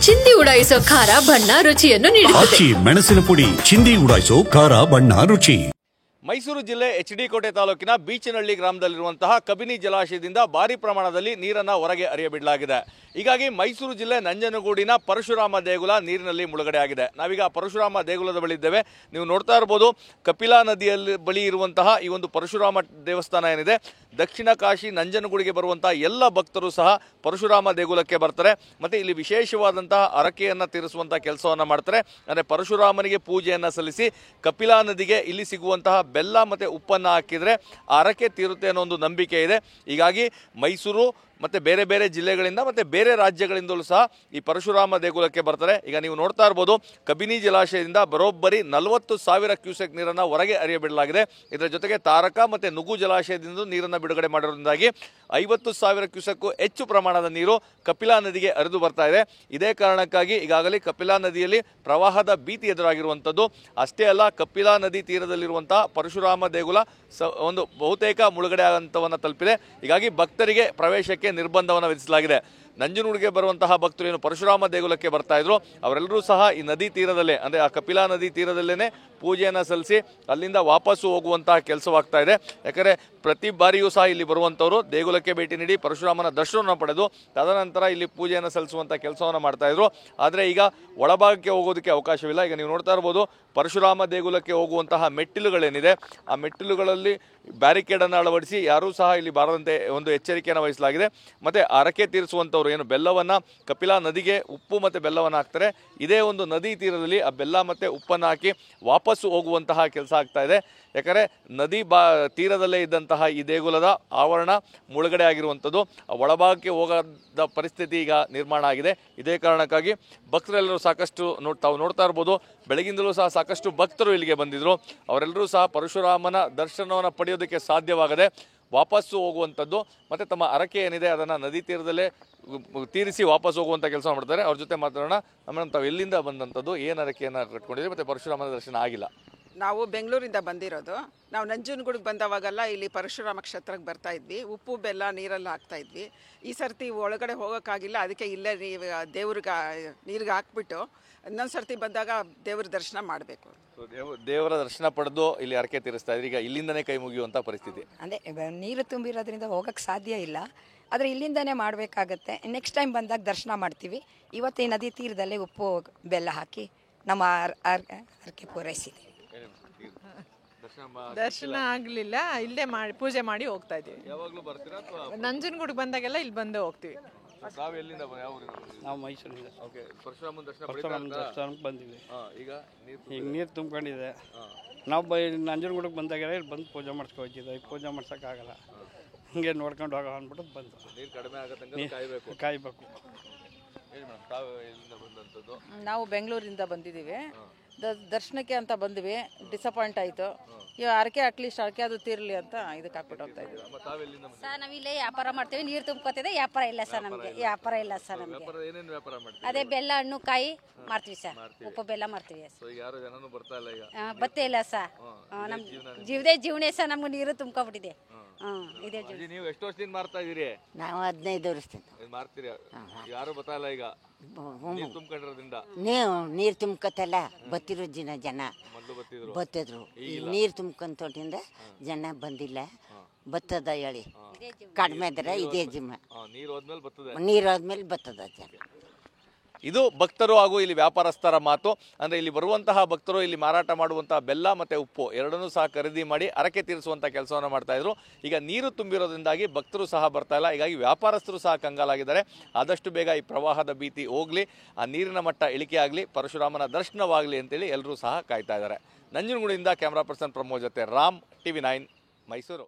ಚಿಂದಿ ಉಡಾಯಿಸೋ ಖಾರ ಬಣ್ಣ ರುಚಿಯನ್ನು ನೀಡುತ್ತದೆ. ಮೆಣಸಿನ ಪುಡಿ ಚಿಂದಿ ಉಡಾಯಿಸೋ ಖಾರ ಬಣ್ಣ ರುಚಿ. ಮೈಸೂರು ಜಿಲ್ಲೆ ಎಚ್.ಡಿ. ಕೋಟೆ ತಾಲೂಕಿನ ಬೀಚನಹಳ್ಳಿ ಗ್ರಾಮದಲ್ಲಿರುವಂತಹ ಕಬಿನಿ ಜಲಾಶಯದಿಂದ ಭಾರಿ ಪ್ರಮಾಣದಲ್ಲಿ ನೀರನ್ನು ಹೊರಗೆ ಹರಿಯಬಿಡಲಾಗಿದೆ. ಹೀಗಾಗಿ ಮೈಸೂರು ಜಿಲ್ಲೆ ನಂಜನಗೂಡಿನ ಪರಶುರಾಮ ದೇಗುಲ ನೀರಿನಲ್ಲಿ ಮುಳುಗಡೆ ಆಗಿದೆ. ನಾವೀಗ ಪರಶುರಾಮ ದೇಗುಲದ ಬಳಿ ಇದ್ದೇವೆ. ನೀವು ನೋಡ್ತಾ ಇರ್ಬೋದು, ಕಪಿಲಾ ನದಿಯಲ್ಲಿ ಬಳಿ ಇರುವಂತಹ ಈ ಒಂದು ಪರಶುರಾಮ ದೇವಸ್ಥಾನ ಏನಿದೆ, ದಕ್ಷಿಣ ಕಾಶಿ ನಂಜನಗೂಡಿಗೆ ಬರುವಂತಹ ಎಲ್ಲ ಭಕ್ತರು ಸಹ ಪರಶುರಾಮ ದೇಗುಲಕ್ಕೆ ಬರ್ತಾರೆ. ಮತ್ತು ಇಲ್ಲಿ ವಿಶೇಷವಾದಂತಹ ಹರಕೆಯನ್ನು ತೀರಿಸುವಂತಹ ಕೆಲಸವನ್ನು ಮಾಡ್ತಾರೆ. ಅಂದರೆ ಪರಶುರಾಮನಿಗೆ ಪೂಜೆಯನ್ನು ಸಲ್ಲಿಸಿ ಕಪಿಲಾ ನದಿಗೆ ಇಲ್ಲಿ ಸಿಗುವಂತಹ ಬೆಲ್ಲ ಮತ್ತು ಉಪ್ಪನ್ನು ಹಾಕಿದರೆ ಆ ಹರಕೆ ತೀರುತ್ತೆ ಅನ್ನೋ ಒಂದು ನಂಬಿಕೆ ಇದೆ. ಹೀಗಾಗಿ ಮೈಸೂರು ಮತ್ತು ಬೇರೆ ಬೇರೆ ಜಿಲ್ಲೆಗಳಿಂದ ಮತ್ತು ಬೇರೆ ರಾಜ್ಯಗಳಿಂದಲೂ ಸಹ ಈ ಪರಶುರಾಮ ದೇಗುಲಕ್ಕೆ ಬರ್ತಾರೆ. ಈಗ ನೀವು ನೋಡ್ತಾ ಇರ್ಬೋದು, ಕಬಿನಿ ಜಲಾಶಯದಿಂದ ಬರೋಬ್ಬರಿ 40,000 ಕ್ಯೂಸೆಕ್ ನೀರನ್ನು ಹೊರಗೆ ಹರಿಯಬಿಡಲಾಗಿದೆ. ಇದರ ಜೊತೆಗೆ ತಾರಕ ಮತ್ತು ನುಗು ಜಲಾಶಯದಿಂದ ನೀರನ್ನು ಬಿಡುಗಡೆ ಮಾಡಿರೋದ್ರಿಂದಾಗಿ 50,000 ಕ್ಯೂಸೆಕ್ಕು ಹೆಚ್ಚು ಪ್ರಮಾಣದ ನೀರು ಕಪಿಲಾ ನದಿಗೆ ಹರಿದು ಬರ್ತಾ ಇದೆ. ಇದೇ ಕಾರಣಕ್ಕಾಗಿ ಈಗಾಗಲೇ ಕಪಿಲಾ ನದಿಯಲ್ಲಿ ಪ್ರವಾಹದ ಭೀತಿ ಎದುರಾಗಿರುವಂಥದ್ದು. ಅಷ್ಟೇ ಅಲ್ಲ, ಕಪಿಲಾ ನದಿ ತೀರದಲ್ಲಿರುವಂತಹ ಪರಶುರಾಮ ದೇಗುಲ ಒಂದು ಬಹುತೇಕ ಮುಳುಗಡೆ ಹಂತವನ್ನು ತಲುಪಿದೆ. ಹೀಗಾಗಿ ಭಕ್ತರಿಗೆ ಪ್ರವೇಶಕ್ಕೆ ನಿರ್ಬಂಧವನ್ನು ವಿಧಿಸಲಾಗಿದೆ. ನಂಜನಗೂಡಿಗೆ ಬರುವಂತಹ ಭಕ್ತರು ಏನು ಪರಶುರಾಮ ದೇಗುಲಕ್ಕೆ ಬರ್ತಾ ಇದ್ರು, ಅವರೆಲ್ಲರೂ ಸಹ ಈ ನದಿ ತೀರದಲ್ಲೇ, ಅಂದರೆ ಆ ಕಪಿಲಾ ನದಿ ತೀರದಲ್ಲೇ ಪೂಜೆಯನ್ನು ಸಲ್ಲಿಸಿ ಅಲ್ಲಿಂದ ವಾಪಸ್ಸು ಹೋಗುವಂತಹ ಕೆಲಸವಾಗ್ತಾ ಇದೆ. ಯಾಕಂದರೆ ಪ್ರತಿ ಬಾರಿಯೂ ಸಹ ಇಲ್ಲಿ ಬರುವಂಥವರು ದೇಗುಲಕ್ಕೆ ಭೇಟಿ ನೀಡಿ ಪರಶುರಾಮನ ದರ್ಶನವನ್ನು ಪಡೆದು ತದನಂತರ ಇಲ್ಲಿ ಪೂಜೆಯನ್ನು ಸಲ್ಲಿಸುವಂಥ ಕೆಲಸವನ್ನು ಮಾಡ್ತಾ ಇದ್ರು. ಆದರೆ ಈಗ ಒಳಭಾಗಕ್ಕೆ ಹೋಗೋದಕ್ಕೆ ಅವಕಾಶವಿಲ್ಲ. ಈಗ ನೀವು ನೋಡ್ತಾ ಇರ್ಬೋದು, ಪರಶುರಾಮ ದೇಗುಲಕ್ಕೆ ಹೋಗುವಂತಹ ಮೆಟ್ಟಿಲುಗಳೇನಿದೆ, ಆ ಮೆಟ್ಟಿಲುಗಳಲ್ಲಿ ಬ್ಯಾರಿಕೇಡನ್ನು ಅಳವಡಿಸಿ ಯಾರೂ ಸಹ ಇಲ್ಲಿ ಬಾರದಂತೆ ಒಂದು ಎಚ್ಚರಿಕೆಯನ್ನು ವಹಿಸಲಾಗಿದೆ. ಮತ್ತು ಹರಕೆ ತೀರಿಸುವಂಥವ್ರು ಏನು ಬೆಲ್ಲವನ್ನು ಕಪಿಲಾ ನದಿಗೆ ಉಪ್ಪು ಮತ್ತು ಬೆಲ್ಲವನ್ನು ಹಾಕ್ತಾರೆ, ಇದೇ ಒಂದು ನದಿ ತೀರದಲ್ಲಿ ಆ ಬೆಲ್ಲ ಮತ್ತು ಉಪ್ಪನ್ನು ಹಾಕಿ ವಾಪಸ್ಸು ಹೋಗುವಂತಹ ಕೆಲಸ ಆಗ್ತಾ ಇದೆ. ಯಾಕಂದರೆ ನದಿ ತೀರದಲ್ಲೇ ಇದ್ದಂತಹ ಈ ದೇಗುಲದ ಆವರಣ ಮುಳುಗಡೆ ಆಗಿರುವಂಥದ್ದು, ಒಳಭಾಗಕ್ಕೆ ಹೋಗದ ಪರಿಸ್ಥಿತಿ ಈಗ ನಿರ್ಮಾಣ ಆಗಿದೆ. ಇದೇ ಕಾರಣಕ್ಕಾಗಿ ಭಕ್ತರೆಲ್ಲರೂ ಸಾಕಷ್ಟು ತಾವು ನೋಡ್ತಾ ಇರ್ಬೋದು, ಬೆಳಗಿಂದಲೂ ಸಹ ಸಾಕಷ್ಟು ಭಕ್ತರು ಇಲ್ಲಿಗೆ ಬಂದಿದ್ದರು. ಅವರೆಲ್ಲರೂ ಸಹ ಪರಶುರಾಮನ ದರ್ಶನವನ್ನು ಪಡೆಯೋದಕ್ಕೆ ಸಾಧ್ಯವಾಗದೆ ವಾಪಸ್ಸು ಹೋಗುವಂಥದ್ದು ಮತ್ತು ತಮ್ಮ ಹರಕೆ ಏನಿದೆ ಅದನ್ನು ನದಿ ತೀರದಲ್ಲೇ ತೀರಿಸಿ ವಾಪಸ್ ಹೋಗುವಂಥ ಕೆಲಸ ಮಾಡ್ತಾರೆ. ಅವ್ರ ಜೊತೆ ಮಾತಾಡೋಣ. ಆಮೇಲೆ ತಾವು ಎಲ್ಲಿಂದ ಬಂದಂಥದ್ದು, ಏನು ಹರಕೆಯನ್ನು ಕಟ್ಕೊಂಡಿದ್ದೀವಿ ಮತ್ತು ಪರಶುರಾಮನ ದರ್ಶನ ಆಗಿಲ್ಲ? ನಾವು ಬೆಂಗಳೂರಿಂದ ಬಂದಿರೋದು. ನಾವು ನಂಜನಗೂಡಿಗೆ ಬಂದವಾಗೆಲ್ಲ ಇಲ್ಲಿ ಪರಶುರಾಮ ಕ್ಷೇತ್ರಕ್ಕೆ ಬರ್ತಾ ಇದ್ವಿ. ಉಪ್ಪು ಬೆಲ್ಲ ನೀರೆಲ್ಲ ಹಾಕ್ತಾ ಇದ್ವಿ. ಈ ಸರ್ತಿ ಒಳಗಡೆ ಹೋಗೋಕ್ಕಾಗಿಲ್ಲ, ಅದಕ್ಕೆ ಇಲ್ಲೇ ನೀರಿಗೆ ಹಾಕ್ಬಿಟ್ಟು ಇನ್ನೊಂದು ಸರ್ತಿ ಬಂದಾಗ ದೇವ್ರ ದರ್ಶನ ಮಾಡಬೇಕು. ದೇವರ ದರ್ಶನ ಪಡೆದು ಇಲ್ಲಿ ಹರಕೆ ತೀರಿಸ್ತಾ ಇದ್ರಿ. ಈಗ ಇಲ್ಲಿಂದನೇ ಕೈ ಮುಗಿಯುವಂಥ ಪರಿಸ್ಥಿತಿ. ಅದೇ ನೀರು ತುಂಬಿರೋದ್ರಿಂದ ಹೋಗೋಕ್ಕೆ ಸಾಧ್ಯ ಇಲ್ಲ, ಆದರೆ ಇಲ್ಲಿಂದನೇ ಮಾಡಬೇಕಾಗತ್ತೆ. ನೆಕ್ಸ್ಟ್ ಟೈಮ್ ಬಂದಾಗ ದರ್ಶನ ಮಾಡ್ತೀವಿ. ಇವತ್ತು ಈ ನದಿ ತೀರದಲ್ಲೇ ಉಪ್ಪು ಬೆಲ್ಲ ಹಾಕಿ ನಮ್ಮ ಹರಕೆ ಪೂರೈಸಿದ್ದೀವಿ. ದರ್ಶನ ಆಗಲಿಲ್ಲ, ಇಲ್ಲೇ ಮಾಡಿ ಪೂಜೆ ಮಾಡಿ ಹೋಗ್ತಾ ಇದ್ದೀವಿ. ಯಾವಾಗಲೂ ಬರ್ತೀರಾ ಅಥವಾ ನಂಜನಗೂಡಿಗೆ ಬಂದಾಗೆಲ್ಲ ಇಲ್ಲಿ ಬಂದು ಹೋಗ್ತೀವಿ. ನಾವು ಎಲ್ಲಿಂದ ನಾವು ಮೈಸೂರಿಂದ. ಓಕೆ, ಪರಶುರಾಮನ ದರ್ಶನಕ್ಕೆ ಬಂದಿವಿ. ಈಗ ನೀರು ತುಂಬ್ಕೊಂಡಿದೆ. ನಾವು ನಂಜನಗೂಡಿಗೆ ಬಂದಾಗೆಲ್ಲ ಇಲ್ಲಿ ಬಂದು ಪೂಜೆ ಮಾಡಿಸ್ಕೊಳ್ತಿದ್ದೆ. ಈಗ ಪೂಜೆ ಮಾಡ್ಸೋಕ್ಕಾಗಲ್ಲ, ಹಿಂಗೆ ನೋಡ್ಕೊಂಡು ಹೋಗೋ ಅಂದ್ಬಿಟ್ಟು ಬಂದು. ನೀರು ಕಡಿಮೆ ಆಗತ್ತಂಗೆ ಕಾಯಬೇಕು. ನಾವು ಬೆಂಗಳೂರಿಂದ ಬಂದಿದ್ದೀವಿ. ದರ್ಶನಕ್ಕೆ ಅಂತ ಬಂದ್ವಿ, ಡಿಸಪಾಯಿಂಟ್ ಆಯಿತು. ಇವಾಗ ಹರಕೆ ಅಟ್ಲೀಸ್ಟ್ ಹರಕೆ ಅದು ತೀರಲಿ ಅಂತ ಇದಕ್ಕೆ ಹಾಕ್ಬಿಟ್ಟು ಹೋಗ್ತಾ ಇದ್ದೀವಿ. ಸರ್ ನಾವಿಲ್ಲೇ ವ್ಯಾಪಾರ ಮಾಡ್ತೀವಿ. ನೀರು ತುಂಬ್ಕೋತಿದೆ, ವ್ಯಾಪಾರ ಇಲ್ಲ ಸರ್ ನಮಗೆ. ವ್ಯಾಪಾರ ಇಲ್ಲ ಸರ್ ನಮಗೆ. ಅದೇ ಬೆಲ್ಲ ಹಣ್ಣು ಕಾಯಿ ಮಾಡ್ತೀವಿ ಸರ್, ಉಪ್ಪು ಬೆಲ್ಲ ಮಾಡ್ತೀವಿ. ಬತ್ತೇ ಇಲ್ಲ ಸರ್, ನಮ್ ಜೀವನೇ ಸರ್, ನಮ್ಗೆ ನೀರು ತುಂಬ್ಕೊಬಿಟ್ಟಿದೆ. ಇದೇ ನೀವು ಎಷ್ಟು ವರ್ಷದಿಂದ ಮಾಡ್ತಾ ಇದೀರಿ? ನಾವು 15 ವರ್ಷದಿಂದ ಮಾಡ್ತೀರಿ. ಯಾರು ಬತ್ತಲ್ಲ ಈಗ ತುಂಬ್ಕೊಂಡಿರೋದ್ರಿಂದ. ನೀವು ನೀರು ತುಂಬ್ಕೊತಲ್ಲ, ಬತ್ತಿರೋ ಜನ ಬತ್ತಿದ್ರು. ನೀರು ತುಂಬ್ಕೊಂತೋಟಿಂದ ಜನ ಬಂದಿಲ್ಲ. ಬತ್ತದ ಹೇಳಿ ಕಡಿಮೆ ಇದ್ರೆ ಇದೇ ಜಿಮ್ಮ, ನೀರು ಹೋದ್ಮೇಲೆ ಬತ್ತದ ಜನ. ಇದು ಭಕ್ತರು ಹಾಗೂ ಇಲ್ಲಿ ವ್ಯಾಪಾರಸ್ಥರ ಮಾತು. ಅಂದರೆ ಇಲ್ಲಿ ಬರುವಂತಹ ಭಕ್ತರು ಇಲ್ಲಿ ಮಾರಾಟ ಮಾಡುವಂತಹ ಬೆಲ್ಲ ಮತ್ತು ಉಪ್ಪು ಎರಡನ್ನೂ ಸಹ ಖರೀದಿ ಮಾಡಿ ಹರಕೆ ತೀರಿಸುವಂಥ ಕೆಲಸವನ್ನು ಮಾಡ್ತಾ ಇದ್ರು. ಈಗ ನೀರು ತುಂಬಿರೋದ್ರಿಂದಾಗಿ ಭಕ್ತರು ಸಹ ಬರ್ತಾ ಇಲ್ಲ. ಹೀಗಾಗಿ ವ್ಯಾಪಾರಸ್ಥರು ಸಹ ಕಂಗಾಲಾಗಿದ್ದಾರೆ. ಆದಷ್ಟು ಬೇಗ ಈ ಪ್ರವಾಹದ ಭೀತಿ ಹೋಗಲಿ, ಆ ನೀರಿನ ಮಟ್ಟ ಇಳಿಕೆ ಆಗಲಿ, ಪರಶುರಾಮನ ದರ್ಶನವಾಗಲಿ ಅಂತೇಳಿ ಎಲ್ಲರೂ ಸಹ ಕಾಯ್ತಾ ಇದ್ದಾರೆ. ನಂಜನಗೂಡಿಂದ ಕ್ಯಾಮ್ರಾ ಪರ್ಸನ್ ಪ್ರಮೋದ್ ಜೊತೆ ರಾಮ್, TV9 ಮೈಸೂರು.